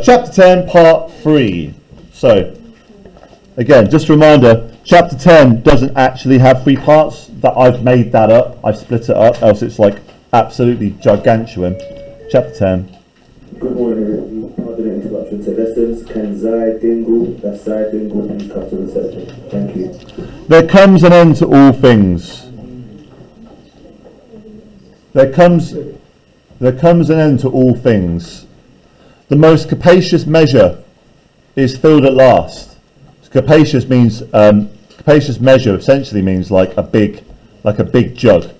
Chapter 10, part 3. So, again, just a reminder, chapter 10 doesn't actually have 3 parts. That I've made that up. I've split it up, else it's like absolutely gargantuan. Chapter 10. Good morning, everyone. Pardon the interruption to lessons. Can Zai Dingle, that's Zai Dingle, please come to reception. Thank you. There comes an end to all things. There comes an end to all things. The most capacious measure is filled at last. Capacious means capacious measure essentially means like a big jug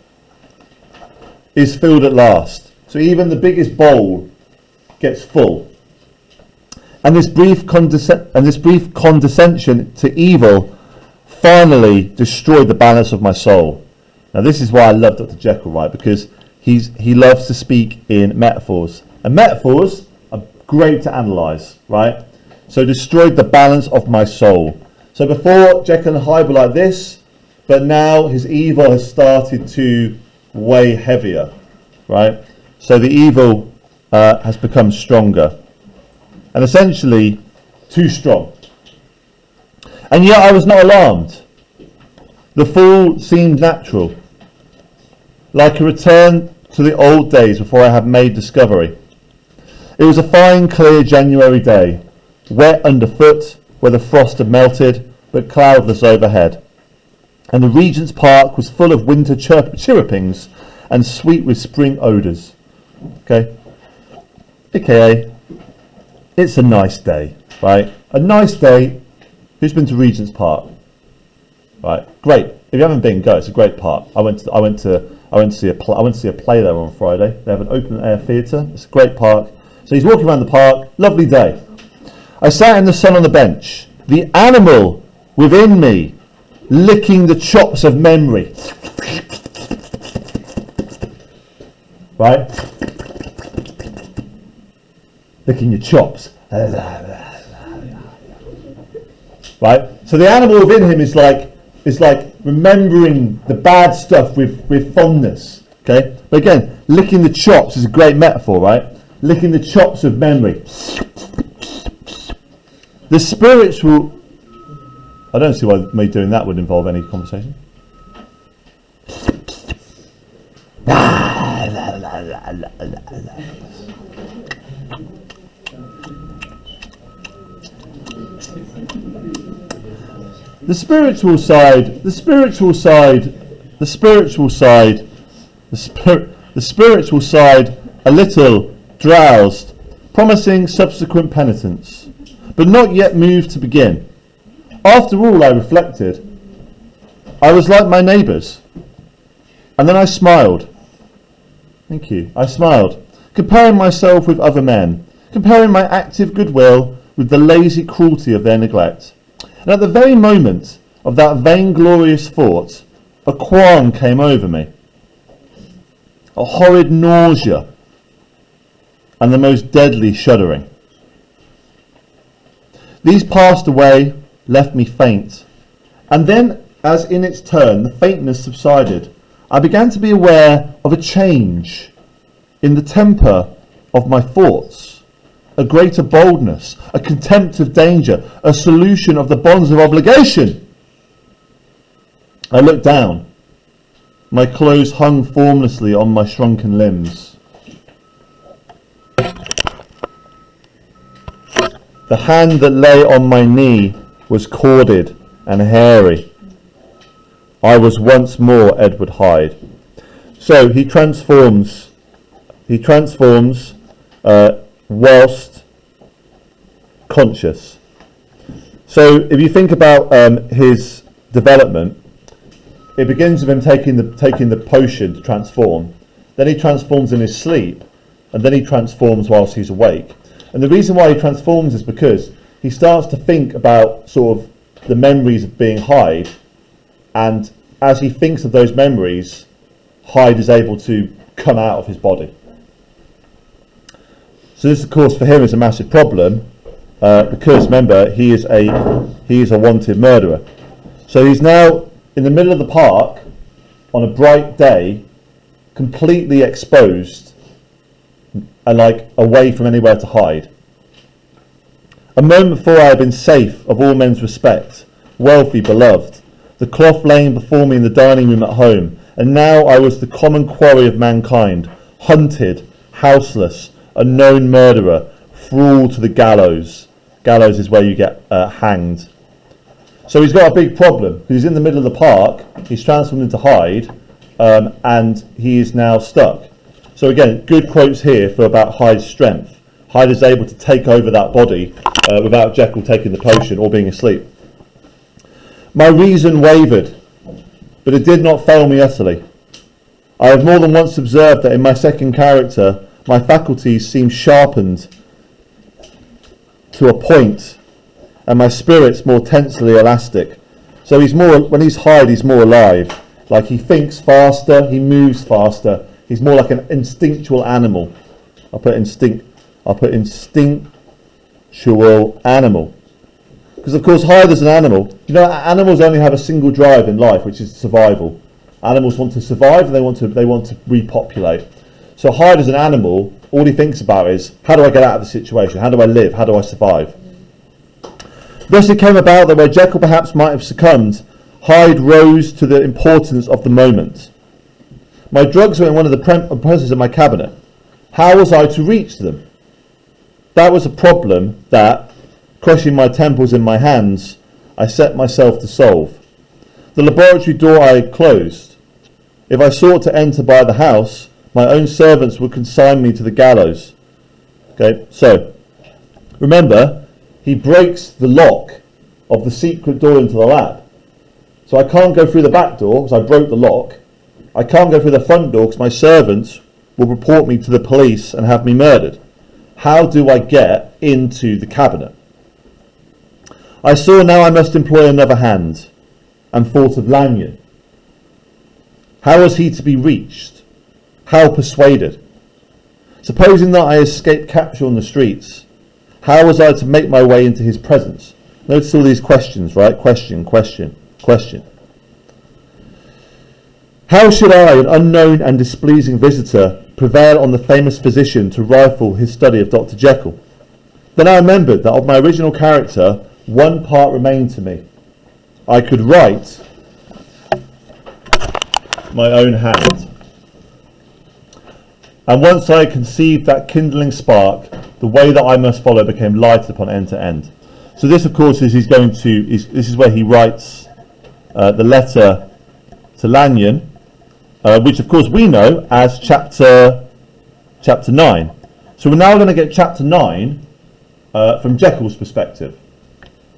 is filled at last. So even the biggest bowl gets full. And this brief condescension to evil finally destroyed the balance of my soul. Now this is why I love Dr. Jekyll, right? Because he loves to speak in metaphors. And metaphors are great to analyse, right? So destroyed the balance of my soul. So before Jekyll and Hyde were like this, but now his evil has started to weigh heavier, right? So the evil has become stronger. And essentially too strong. And yet I was not alarmed. The fall seemed natural, like a return to the old days before I had made discovery. It was a fine, clear January day, wet underfoot where the frost had melted, but cloudless overhead. And the Regent's Park was full of winter chirrupings and sweet with spring odours. Okay? AKA, it's a nice day, right? A nice day. Who's been to Regent's Park? Right, great. If you haven't been, go. It's a great park. I went to see a play there on Friday. They have an open air theatre. It's a great park. So he's walking around the park. Lovely day. I sat in the sun on the bench. The animal within me, licking the chops of memory. Right? Licking your chops. Right? So the animal within him is like remembering the bad stuff with fondness. Okay? But again, licking the chops is a great metaphor, right? Licking the chops of memory. The spiritual... I don't see why me doing that would involve any conversation. The spiritual side, a little drowsed, promising subsequent penitence, but not yet moved to begin. After all, I reflected, I was like my neighbours. And then I smiled. Thank you. I smiled, comparing myself with other men, comparing my active goodwill with the lazy cruelty of their neglect. And at the very moment of that vainglorious thought, a qualm came over me. A horrid nausea and the most deadly shuddering. These passed away, left me faint. And then, as in its turn, the faintness subsided, I began to be aware of a change in the temper of my thoughts, a greater boldness, a contempt of danger, a solution of the bonds of obligation. I looked down. My clothes hung formlessly on my shrunken limbs. The hand that lay on my knee was corded and hairy. I was once more Edward Hyde. So he transforms whilst conscious. So if you think about his development, it begins with him taking the potion to transform. Then he transforms in his sleep, and then he transforms whilst he's awake. And the reason why he transforms is because he starts to think about sort of the memories of being Hyde, and as he thinks of those memories, Hyde is able to come out of his body. So this, of course, for him is a massive problem, because remember, he is a wanted murderer. So he's now in the middle of the park on a bright day, completely exposed, like away from anywhere to hide. A moment before I had been safe of all men's respect, wealthy, beloved, the cloth laying before me in the dining room at home, and now I was the common quarry of mankind, hunted, houseless, a known murderer, thrall to the gallows. Gallows is where you get hanged. So he's got a big problem. He's in the middle of the park, he's transformed into Hyde, and he is now stuck. So again, good quotes here for about Hyde's strength. Hyde is able to take over that body without Jekyll taking the potion or being asleep. My reason wavered, but it did not fail me utterly. I have more than once observed that in my second character, my faculties seem sharpened to a point, and my spirits more tensely elastic. So he's more, when he's Hyde, he's more alive. Like he thinks faster, he moves faster. He's more like an instinctual animal. I'll put instinctual animal. Because of course Hyde is an animal. You know, animals only have a single drive in life, which is survival. Animals want to survive and they want to repopulate. So Hyde as an animal, all he thinks about is, how do I get out of the situation? How do I live? How do I survive? Thus it came about that where Jekyll perhaps might have succumbed, Hyde rose to the importance of the moment. My drugs were in one of the presses of my cabinet. How was I to reach them? That was a problem that, crushing my temples in my hands, I set myself to solve. The laboratory door I had closed. If I sought to enter by the house, my own servants would consign me to the gallows. Okay, so remember, he breaks the lock of the secret door into the lab. So I can't go through the back door because I broke the lock. I can't go through the front door because my servants will report me to the police and have me murdered. How do I get into the cabinet? I saw now I must employ another hand, and thought of Lanyon. How was he to be reached? How persuaded? Supposing that I escaped capture on the streets, how was I to make my way into his presence? Notice all these questions, right? Question. How should I, an unknown and displeasing visitor, prevail on the famous physician to rifle his study of Dr. Jekyll? Then I remembered that of my original character, one part remained to me. I could write my own hand. And once I had conceived that kindling spark, the way that I must follow became lighted upon end to end. So this, of course, is this is where he writes the letter to Lanyon, which, of course, we know as chapter 9. So we're now going to get chapter 9 from Jekyll's perspective,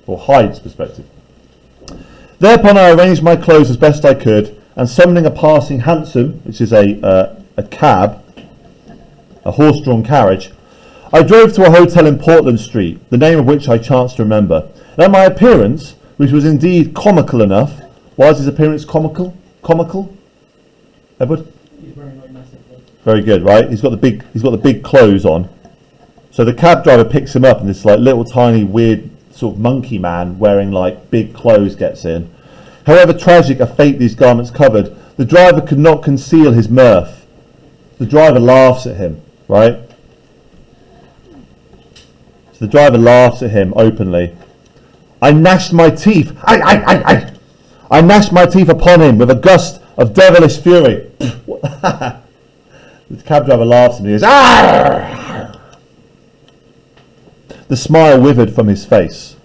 or Hyde's perspective. Thereupon I arranged my clothes as best I could, and summoning a passing hansom, which is a cab, a horse-drawn carriage, I drove to a hotel in Portland Street, the name of which I chanced to remember. And at my appearance, which was indeed comical enough, why is his appearance comical? Edward? He's wearing like massive clothes. Very good, right? He's got the big clothes on. So the cab driver picks him up, and this like little tiny weird sort of monkey man wearing like big clothes gets in. However tragic a fate these garments covered, the driver could not conceal his mirth. The driver laughs at him, right? So the driver laughs at him openly. I gnashed my teeth. I gnashed my teeth upon him with a gust of devilish fury. The cab driver laughs and he goes, "Arr!" The smile withered from his face.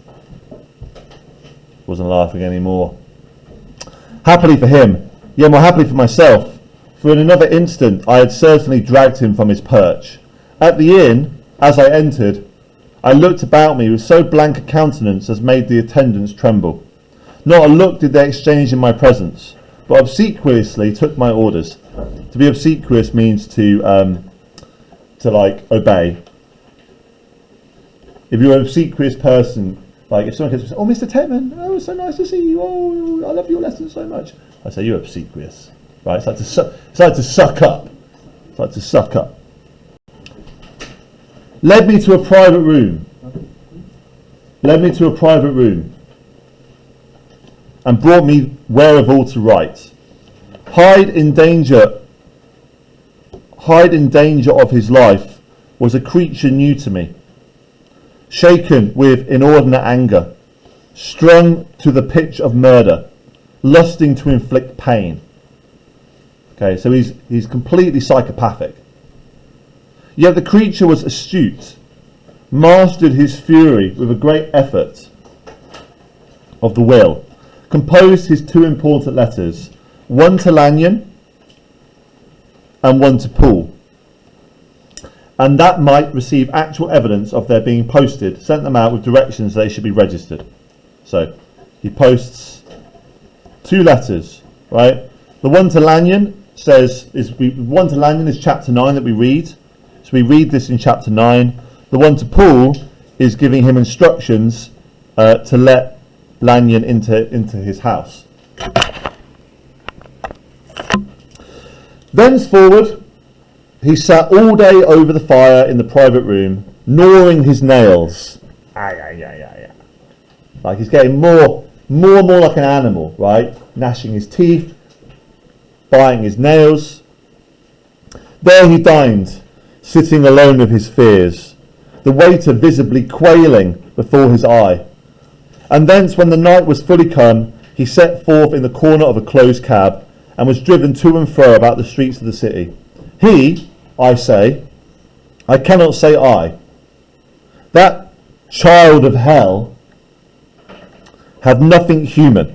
Wasn't laughing anymore. Happily for him, yet more happily for myself, for in another instant I had certainly dragged him from his perch. At the inn, as I entered, I looked about me with so blank a countenance as made the attendants tremble. Not a look did they exchange in my presence, but obsequiously took my orders. To be obsequious means to like obey. If you're an obsequious person, like if someone comes and says, "Oh, Mr. Tetman, oh, so nice to see you. Oh, I love your lessons so much," I say, "You're obsequious," right? It's like to suck up. It's like to suck up. Led me to a private room. And brought me wherewithal to write. Hyde in danger of his life, was a creature new to me, shaken with inordinate anger, strung to the pitch of murder, lusting to inflict pain. Okay, so he's completely psychopathic. Yet the creature was astute, mastered his fury with a great effort of the will, composed his two important letters, one to Lanyon and one to Paul, and that might receive actual evidence of their being posted, sent them out with directions they should be registered. So he posts two letters, right? The one to Lanyon one to Lanyon is chapter 9 that we read. So we read this in chapter 9. The one to Paul is giving him instructions to let Lanyon into his house. Thenceforward, he sat all day over the fire in the private room, gnawing his nails. Like he's getting more and more like an animal, right? Gnashing his teeth, biting his nails. There he dined, sitting alone with his fears, the waiter visibly quailing before his eye. And thence, when the night was fully come, he set forth in the corner of a closed cab, and was driven to and fro about the streets of the city. He, I say, I cannot say I, that child of hell, had nothing human,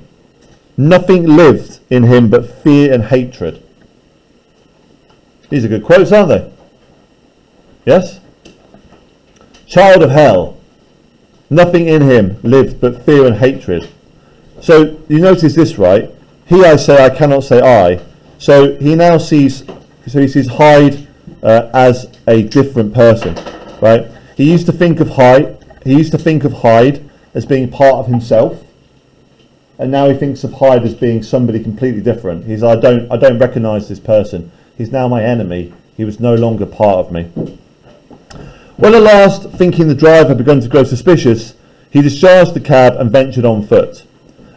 nothing lived in him but fear and hatred. These are good quotes, aren't they? Yes? Child of hell, nothing in him lived but fear and hatred. So you notice this, right? He, I say, I cannot say I. So he now sees Hyde as a different person, right? He used to think of Hyde as being part of himself, and now he thinks of Hyde as being somebody completely different. I don't recognise this person. He's now my enemy. He was no longer part of me. Well, at last, thinking the drive had begun to grow suspicious, he discharged the cab and ventured on foot,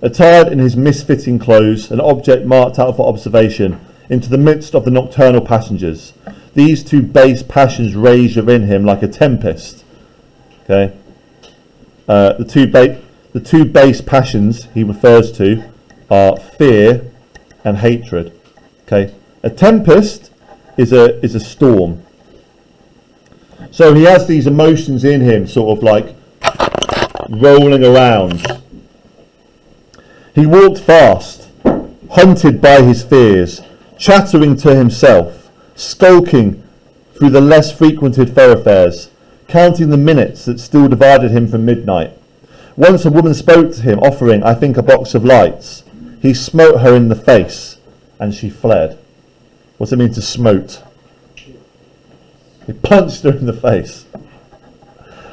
attired in his misfitting clothes, an object marked out for observation, into the midst of the nocturnal passengers. These two base passions rage within him like a tempest. Okay, the two base passions he refers to are fear and hatred. Okay, a tempest is a storm. So he has these emotions in him, sort of like rolling around. He walked fast, hunted by his fears, chattering to himself, skulking through the less frequented thoroughfares, counting the minutes that still divided him from midnight. Once a woman spoke to him, offering, I think, a box of lights. He smote her in the face, and she fled. What's it mean to smote? He punched her in the face.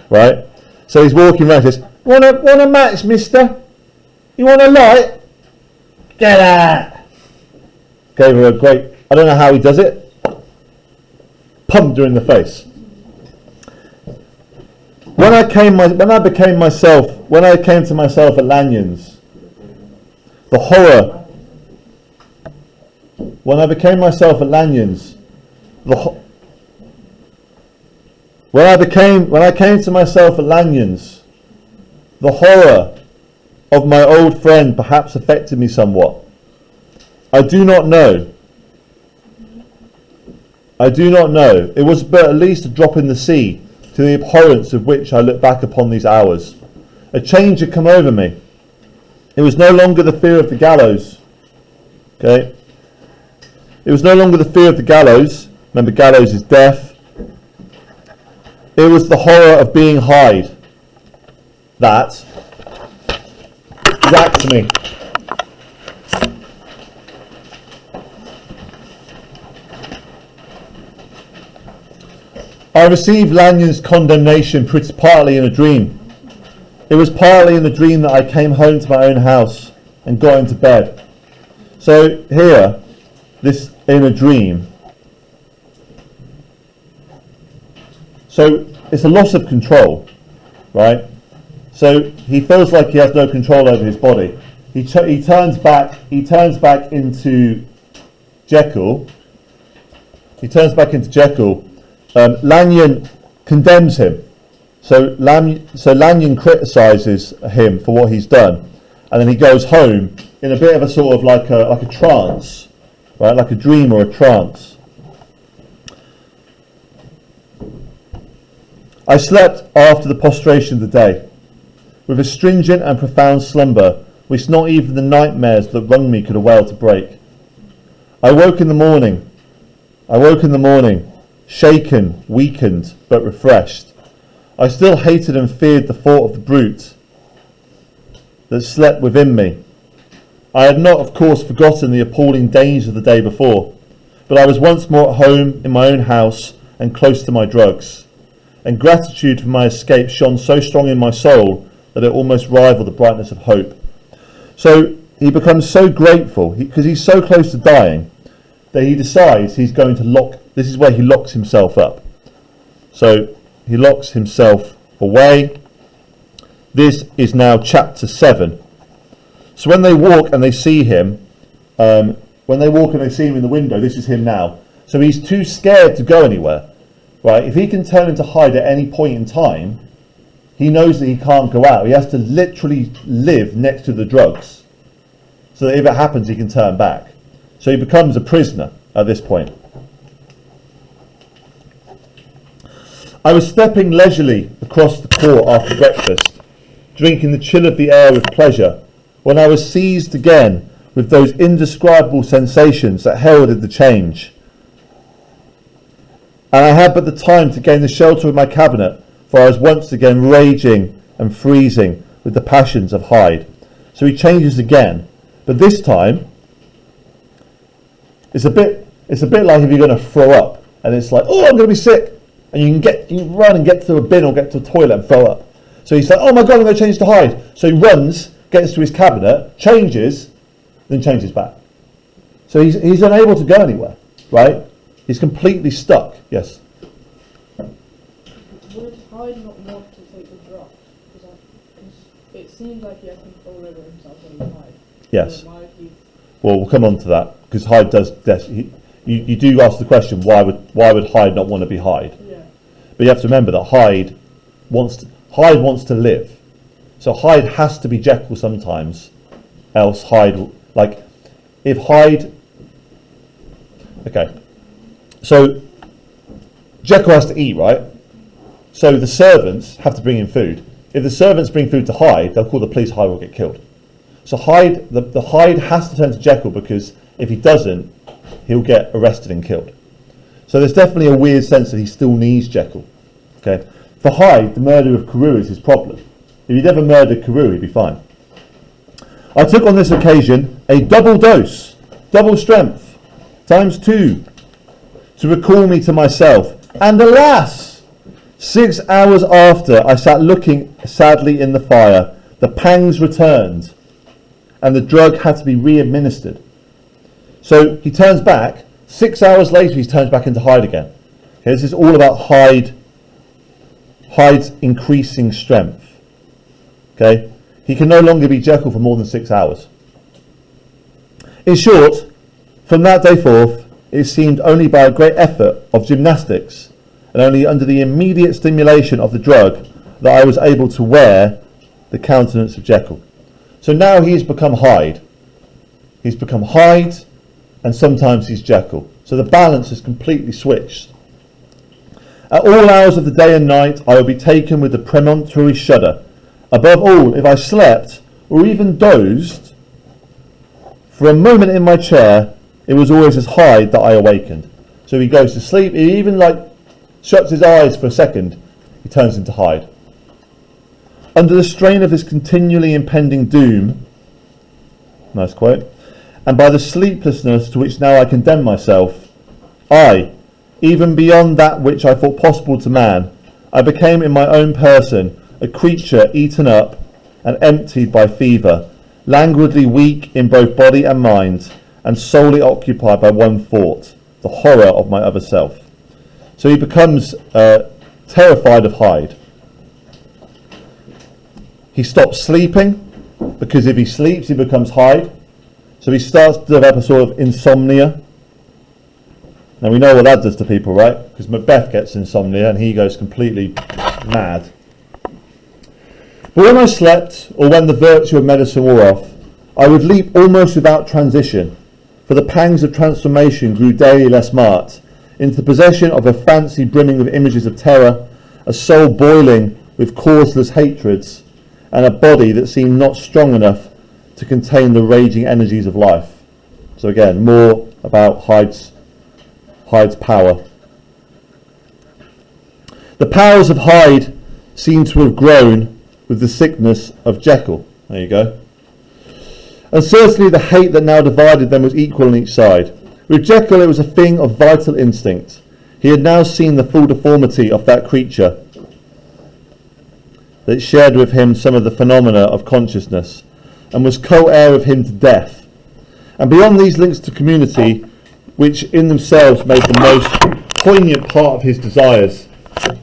Right? So he's walking around and says, Want a match, mister? You want a light? Get out! Gave her a great, I don't know how he does it, pumped her in the face. When I came to myself at Lanyon's, the horror. When I came to myself at Lanyon's, the horror of my old friend perhaps affected me somewhat. I do not know. It was but at least a drop in the sea to the abhorrence of which I look back upon these hours. A change had come over me. It was no longer the fear of the gallows. Okay? It was no longer the fear of the gallows. Remember, gallows is death. It was the horror of being Hyde. That racked me. I received Lanyon's condemnation partly in a dream. It was partly in the dream that I came home to my own house and got into bed. So here, this in a dream. So it's a loss of control, right? So he feels like he has no control over his body. He turns back into Jekyll. Lanyon condemns him. So Lanyon criticises him for what he's done, and then he goes home in a bit of a sort of like a trance, right? Like a dream or a trance. I slept after the prostration of the day, with a stringent and profound slumber, which not even the nightmares that wrung me could avail to break. I woke in the morning, shaken, weakened, but refreshed. I still hated and feared the thought of the brute that slept within me. I had not, of course, forgotten the appalling danger of the day before, but I was once more at home in my own house and close to my drugs, and gratitude for my escape shone so strong in my soul that it almost rivaled the brightness of hope. So he becomes so grateful, because he's so close to dying, that he decides he's going to this is where he locks himself up. So he locks himself away. This is now chapter 7. So when they walk and they see him, in the window, this is him now. So he's too scared to go anywhere, right? If he can turn into Hyde at any point in time, he knows that he can't go out. He has to literally live next to the drugs, so that if it happens, he can turn back. So he becomes a prisoner at this point. I was stepping leisurely across the court after breakfast, drinking the chill of the air with pleasure, when I was seized again with those indescribable sensations that heralded the change. And I had but the time to gain the shelter of my cabinet, for I was once again raging and freezing with the passions of Hyde. So he changes again, but this time it's a bit like if you're going to throw up, and it's like, oh, I'm going to be sick, and you run and get to a bin or get to a toilet and throw up. So he's like, oh my God, I'm going to change to Hyde. So he runs, gets to his cabinet, changes, then changes back. So he's unable to go anywhere, right? He's completely stuck. Yes. Would Hyde not want to take the drop? Because it seems like he has control over himself when he's Hyde. Yes. So well, we'll come on to that, because Hyde does. You do ask the question, why would Hyde not want to be Hyde? Yeah. But you have to remember that Hyde wants to live. So Hyde has to be Jekyll sometimes, else Hyde, like, if Hyde, okay, so Jekyll has to eat, right? So the servants have to bring in food. If the servants bring food to Hyde, they'll call the police, Hyde will get killed. So Hyde, the Hyde has to turn to Jekyll, because if he doesn't, he'll get arrested and killed. So there's definitely a weird sense that he still needs Jekyll. Okay, for Hyde, the murder of Carew is his problem. If he'd never murdered Carew, he'd be fine. I took on this occasion a double dose, double strength, times 2, to recall me to myself. And alas, 6 hours after I sat looking sadly in the fire, the pangs returned, and the drug had to be re-administered. So he turns back. 6 hours later, he turns back into Hyde again. Okay, this is all about Hyde's increasing strength. Okay, he can no longer be Jekyll for more than 6 hours. In short, from that day forth, it seemed only by a great effort of gymnastics, and only under the immediate stimulation of the drug, that I was able to wear the countenance of Jekyll. So now he's become Hyde. He's become Hyde, and sometimes he's Jekyll. So the balance is completely switched. At all hours of the day and night, I will be taken with a premonitory shudder. Above all, if I slept, or even dozed, for a moment in my chair, it was always as Hyde that I awakened. So he goes to sleep, he even shuts his eyes for a second, he turns into Hyde. Under the strain of this continually impending doom, nice quote, and by the sleeplessness to which now I condemn myself, I, even beyond that which I thought possible to man, I became in my own person a creature eaten up and emptied by fever, languidly weak in both body and mind, and solely occupied by one thought, the horror of my other self. So he becomes terrified of Hyde. He stops sleeping, because if he sleeps, he becomes Hyde. So he starts to develop a sort of insomnia. Now we know what that does to people, right? Because Macbeth gets insomnia and he goes completely mad. But when I slept, or when the virtue of medicine wore off, I would leap almost without transition, for the pangs of transformation grew daily less marked, into the possession of a fancy brimming with images of terror, a soul boiling with causeless hatreds, and a body that seemed not strong enough to contain the raging energies of life. So again, more about Hyde's power. The powers of Hyde seem to have grown with the sickness of Jekyll. There you go. And certainly the hate that now divided them was equal on each side. With Jekyll it was a thing of vital instinct. He had now seen the full deformity of that creature that shared with him some of the phenomena of consciousness, and was co-heir of him to death. And beyond these links to community, which in themselves made the most poignant part of his desires,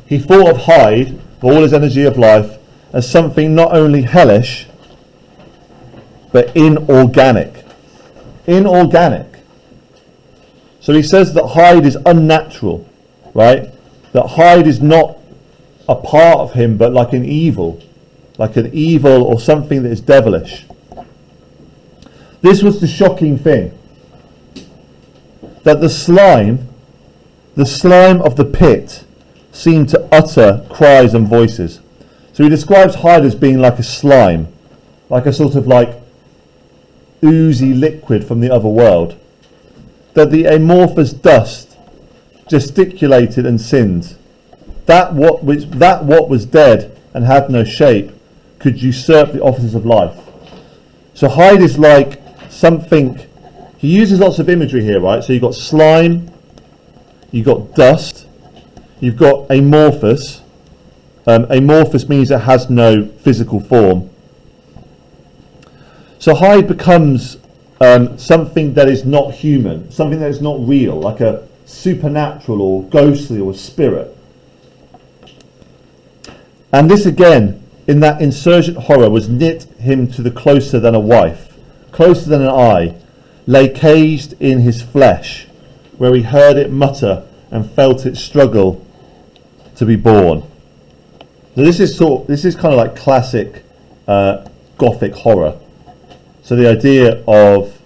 he thought of Hyde, for all his energy of life, as something not only hellish, but inorganic. Inorganic. So he says that Hyde is unnatural, right? That Hyde is not a part of him, but like an evil or something that is devilish. This was the shocking thing, that the slime of the pit seemed to utter cries and voices. So he describes Hyde as being like a slime, like a sort of like oozy liquid from the other world. That the amorphous dust gesticulated and sinned. That what was dead and had no shape could usurp the offices of life. So Hyde is like something. He uses lots of imagery here, right? So you've got slime, you've got dust, you've got amorphous. Amorphous means it has no physical form. So Hyde becomes something that is not human, something that is not real, like a supernatural or ghostly or a spirit. And this again, in that insurgent horror, was knit him to the closer than a wife, closer than an eye, lay caged in his flesh, where he heard it mutter and felt it struggle to be born. So this is kind of like classic Gothic horror. So the idea of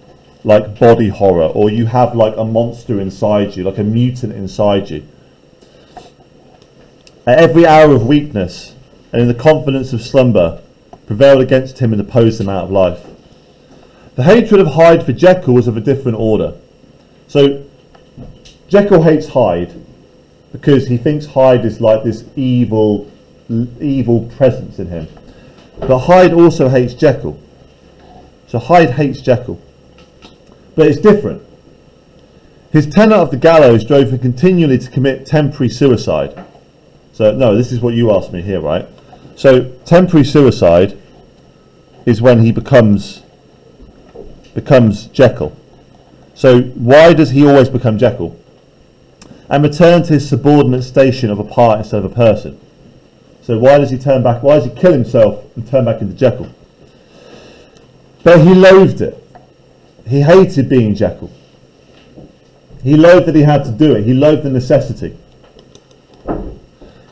like body horror, or you have like a monster inside you, like a mutant inside you. At every hour of weakness and in the confidence of slumber prevailed against him and opposed him out of life. The hatred of Hyde for Jekyll was of a different order. So Jekyll hates Hyde because he thinks Hyde is like this evil presence in him. But Hyde also hates Jekyll. So Hyde hates Jekyll. But it's different. His tenor of the gallows drove him continually to commit temporary suicide. So, no, this is what you asked me here, right? So, temporary suicide is when he becomes Jekyll. So, why does he always become Jekyll? And return to his subordinate station of a part instead of a person. So, why does he turn back? Why does he kill himself and turn back into Jekyll? But he loathed it. He hated being Jekyll. He loathed that he had to do it. He loathed the necessity.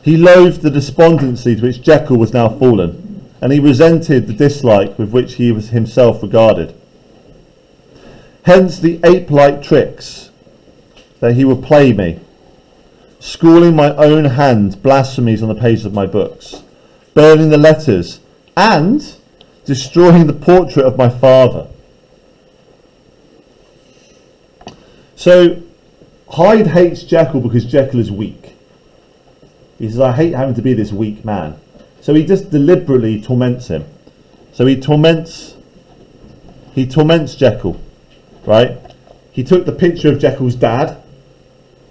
He loathed the despondency to which Jekyll was now fallen, and he resented the dislike with which he was himself regarded. Hence the ape-like tricks that he would play me, schooling my own hand blasphemies on the pages of my books, burning the letters, and destroying the portrait of my father. So Hyde hates Jekyll because Jekyll is weak. He says, I hate having to be this weak man. So he just deliberately torments him. So he torments Jekyll, right? He took the picture of Jekyll's dad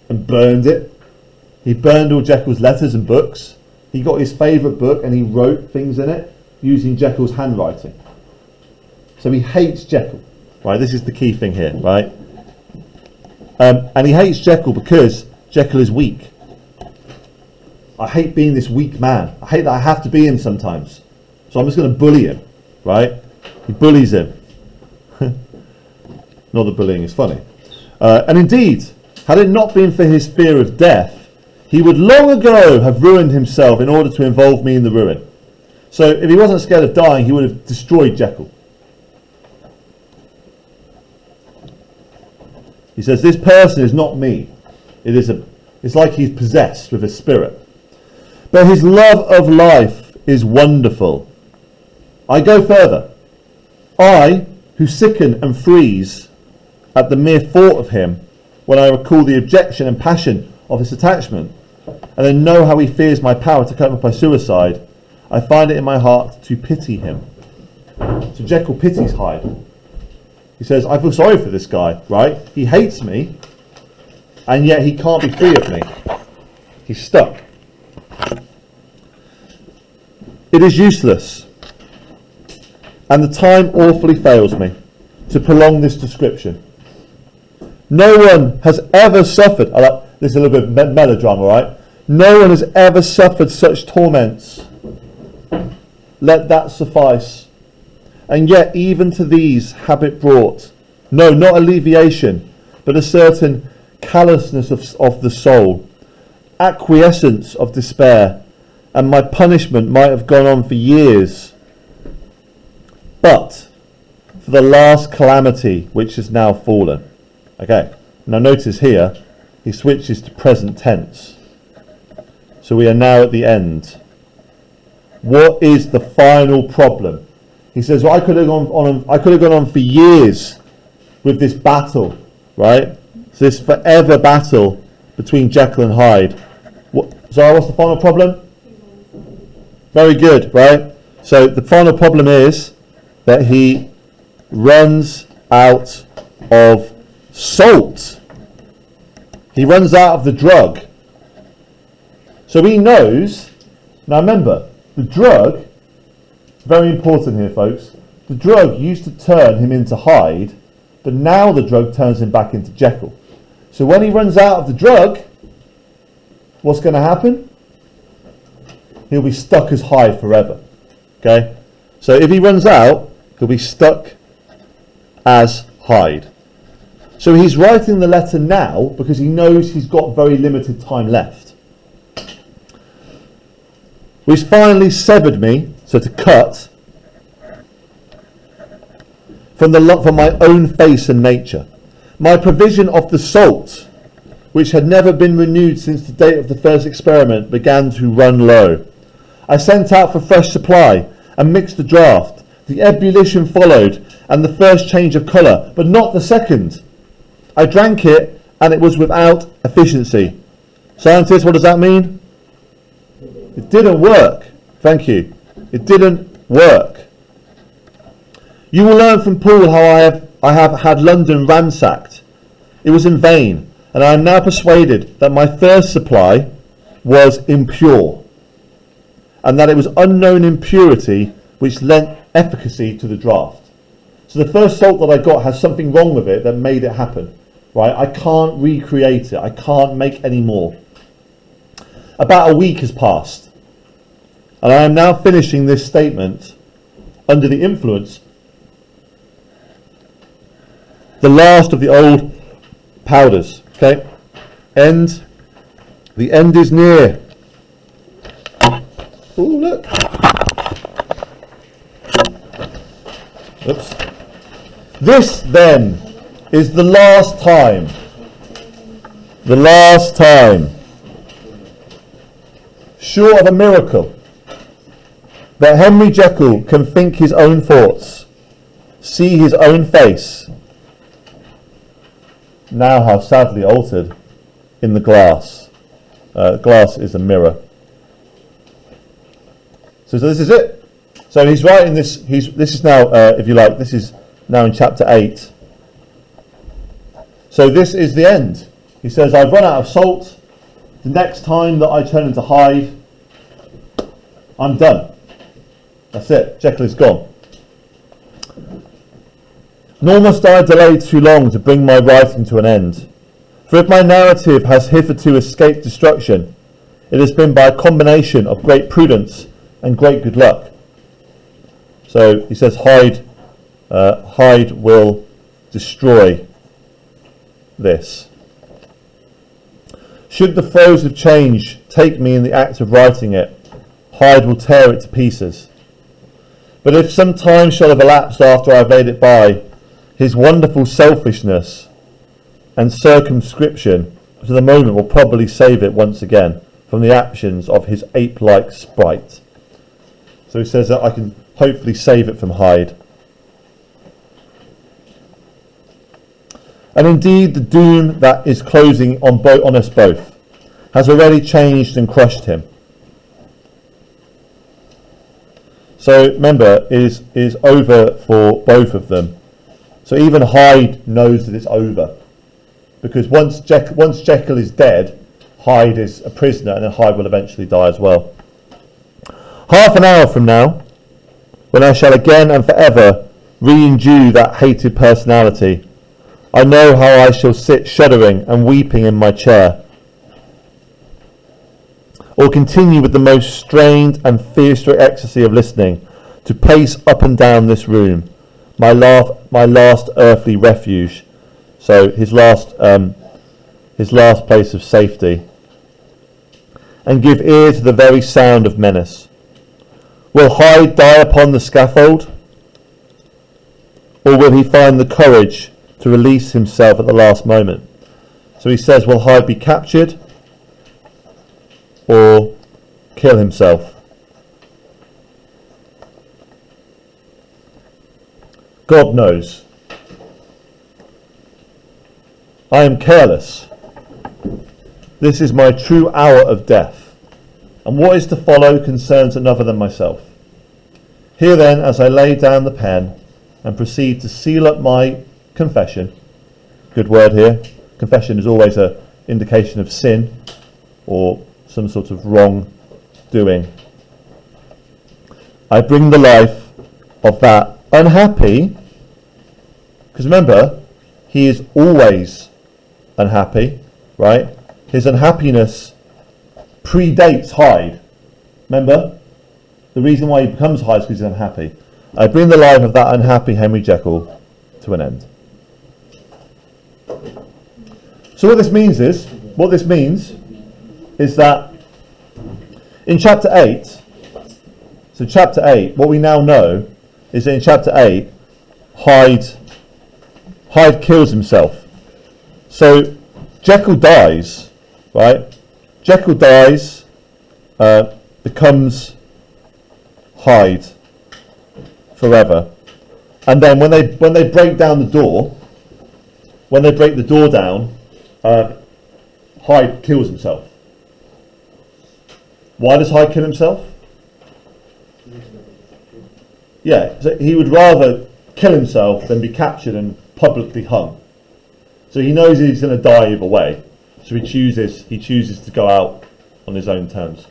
and burned it. He burned all Jekyll's letters and books. He got his favourite book and he wrote things in it using Jekyll's handwriting. So he hates Jekyll, right? This is the key thing here, right? And he hates Jekyll because Jekyll is weak. I hate being this weak man. I hate that I have to be him sometimes. So I'm just going to bully him, right? He bullies him. Not that bullying is funny. And indeed, Had it not been for his fear of death, he would long ago have ruined himself in order to involve me in the ruin. So if he wasn't scared of dying, he would have destroyed Jekyll. He says, this person is not me. It's like he's possessed with a spirit. But his love of life is wonderful. I go further. I, who sicken and freeze at the mere thought of him, when I recall the objection and passion of his attachment, and then know how he fears my power to cope by suicide, I find it in my heart to pity him. So Jekyll pities Hyde. He says, I feel sorry for this guy, right? He hates me, and yet he can't be free of me. He's stuck. It is useless, and the time awfully fails me to prolong this description. No one has ever suffered, this is a little bit of melodrama, right? No one has ever suffered such torments. Let that suffice. And yet even to these habit brought, no, not alleviation, but a certain callousness of the soul, acquiescence of despair, and my punishment might have gone on for years. But for the last calamity which has now fallen. Okay, now notice here, he switches to present tense. So we are now at the end. What is the final problem? He says, well, I could have gone on for years with this battle, right? So this forever battle between Jekyll and Hyde. So what's the final problem? Very good, right? So the final problem is that he runs out of salt. He runs out of the drug. So he knows, now remember, the drug, very important here folks, the drug used to turn him into Hyde, but now the drug turns him back into Jekyll. So when he runs out of the drug, what's going to happen? He'll be stuck as Hyde forever. Okay? So if he runs out, he'll be stuck as Hyde. So he's writing the letter now because he knows he's got very limited time left. He's finally severed me, so to cut, from my own face and nature. My provision of the salt, which had never been renewed since the date of the first experiment, began to run low. I sent out for fresh supply and mixed the draught. The ebullition followed, and the first change of colour, but not the second. I drank it, and it was without efficiency. Scientists, what does that mean? It didn't work. Thank you. It didn't work. You will learn from Paul how I have had London ransacked. It was in vain, and I am now persuaded that my first supply was impure, and that it was unknown impurity which lent efficacy to the draught. So the first salt that I got has something wrong with it that made it happen. Right? I can't recreate it. I can't make any more. About a week has passed, and I am now finishing this statement under the influence, the last of the old powders. Okay? The end is near. Oh, look. Oops. This then is the last time. The last time. Short of a miracle, that Henry Jekyll can think his own thoughts, see his own face, now how sadly altered, in the glass. Glass is a mirror. So this is it. So he's writing this. This is now, if you like, this is now in chapter 8. So this is the end. He says, I've run out of salt. The next time that I turn into Hyde, I'm done. That's it. Jekyll is gone. Nor must I delay too long to bring my writing to an end. For if my narrative has hitherto escaped destruction, it has been by a combination of great prudence and great good luck. So he says Hyde will destroy this. Should the throes of change take me in the act of writing it, Hyde will tear it to pieces. But if some time shall have elapsed after I have laid it by, his wonderful selfishness and circumscription to the moment will probably save it once again from the actions of his ape-like sprite. So he says that I can hopefully save it from Hyde. And indeed, the doom that is closing on us both has already changed and crushed him. So remember, is over for both of them. So even Hyde knows that it's over, because once Jekyll is dead, Hyde is a prisoner, and then Hyde will eventually die as well. Half an hour from now, when I shall again and forever re-endue that hated personality, I know how I shall sit shuddering and weeping in my chair, or continue with the most strained and fiercer ecstasy of listening to pace up and down this room, my last earthly refuge. So his last place of safety, and give ear to the very sound of menace. Will Hyde die upon the scaffold, or will he find the courage to release himself at the last moment? So he says, will Hyde be captured or kill himself? God knows. I am careless. This is my true hour of death, and what is to follow concerns another than myself. Here then, as I lay down the pen and proceed to seal up my confession, good word here, confession is always an indication of sin or some sort of wrong doing. I bring the life of that unhappy, because remember, he is always unhappy, right? His unhappiness predates Hyde. Remember? The reason why he becomes Hyde is because he's unhappy. I bring the life of that unhappy Henry Jekyll to an end. So what this means is that in chapter 8, what we now know is that in chapter 8, Hyde kills himself. So Jekyll dies, right? Jekyll dies, becomes Hyde forever. And then when they break down the door, down, Hyde kills himself. Why does Hyde kill himself? Yeah, so he would rather kill himself than be captured and publicly hung. So he knows he's going to die either way. So he chooses to go out on his own terms.